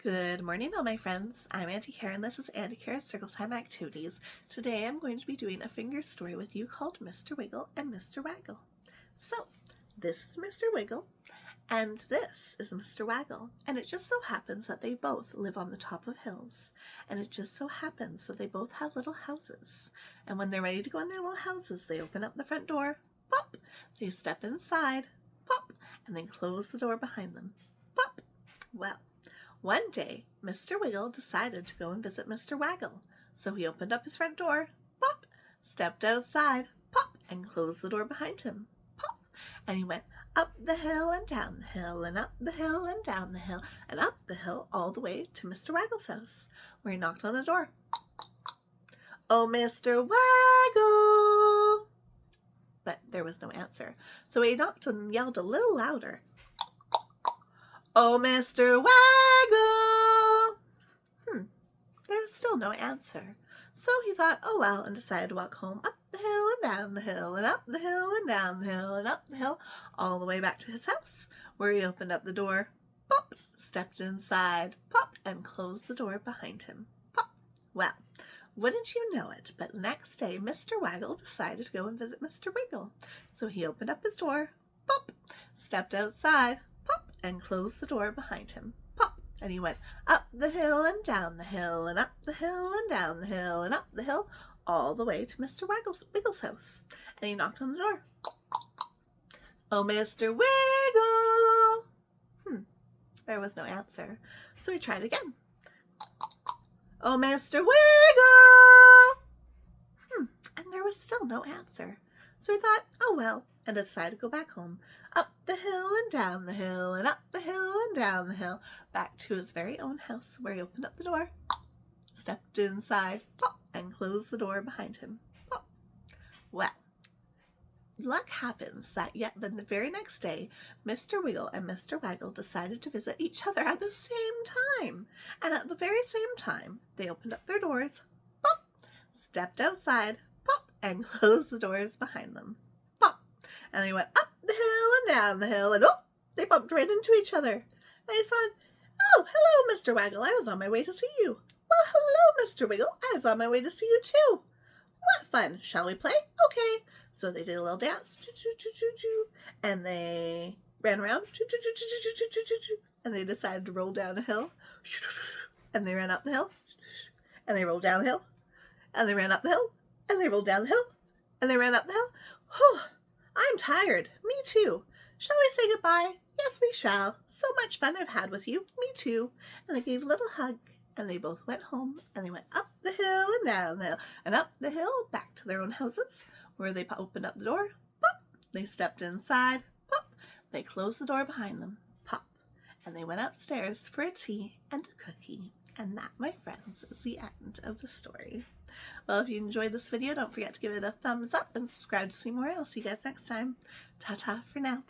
Good morning, all my friends. I'm Auntie Cara, and this is Auntie Cara's Circle Time Activities. Today I'm going to be doing a finger story with you called Mr. Wiggle and Mr. Waggle. So, this is Mr. Wiggle, and this is Mr. Waggle, and it just so happens that they both live on the top of hills, and it just so happens that they both have little houses, and when they're ready to go in their little houses, they open up the front door, pop, they step inside, pop, and then close the door behind them, pop. Well, one day, Mr. Wiggle decided to go and visit Mr. Waggle, so he opened up his front door, pop, stepped outside, pop, and closed the door behind him, pop, and he went up the hill and down the hill and up the hill and down the hill and up the hill all the way to Mr. Waggle's house, where he knocked on the door. "Oh, Mr. Waggle!" But there was no answer, so he knocked and yelled a little louder. "Oh, Mr. Waggle!" There was still no answer. So he thought, oh well, and decided to walk home up the hill and down the hill and up the hill and down the hill and up the hill all the way back to his house, where he opened up the door, pop, stepped inside, pop, and closed the door behind him, pop. Well, wouldn't you know it, but next day Mr. Waggle decided to go and visit Mr. Wiggle. So he opened up his door, pop, stepped outside, pop, and closed the door behind him, pop, and he went up the hill and down the hill and up the hill and down the hill and up the hill all the way to Mr. Wiggle's house, and he knocked on the door. "Oh, Mr. Wiggle!" There was no answer, so he tried again. "Oh, Mr. Wiggle!" And there was still no answer, so he thought, oh well, and decided to go back home, up the hill and down the hill and up the hill and down the hill, back to his very own house, where he opened up the door, stepped inside, pop, and closed the door behind him, pop. Well, luck happens that yet then the very next day, Mr. Wiggle and Mr. Waggle decided to visit each other at the same time, and at the very same time, they opened up their doors, pop, stepped outside, pop, and closed the doors behind them, pop, and they went up the hill and down the hill, and they bumped right into each other. And they thought, "Oh, hello, Mr. Waggle, I was on my way to see you." "Well, hello, Mr. Wiggle, I was on my way to see you too." "What fun, shall we play?" "Okay." So they did a little dance, and they ran around, and they decided to roll down a hill, and they ran up the hill, and they rolled down the hill, and they ran up the hill, and they rolled down the hill, and they ran up the hill. Whew, I'm tired. Me too. Shall we say goodbye? Yes, we shall. So much fun I've had with you. Me too. And they gave a little hug, and they both went home, and they went up the hill and down the hill, and up the hill back to their own houses, where they opened up the door, pop, they stepped inside, pop, they closed the door behind them, pop, and they went upstairs for a tea and a cookie. And that, my friends, is the end of the story. Well, if you enjoyed this video, don't forget to give it a thumbs up and subscribe to see more. I'll see you guys next time. Ta-ta for now.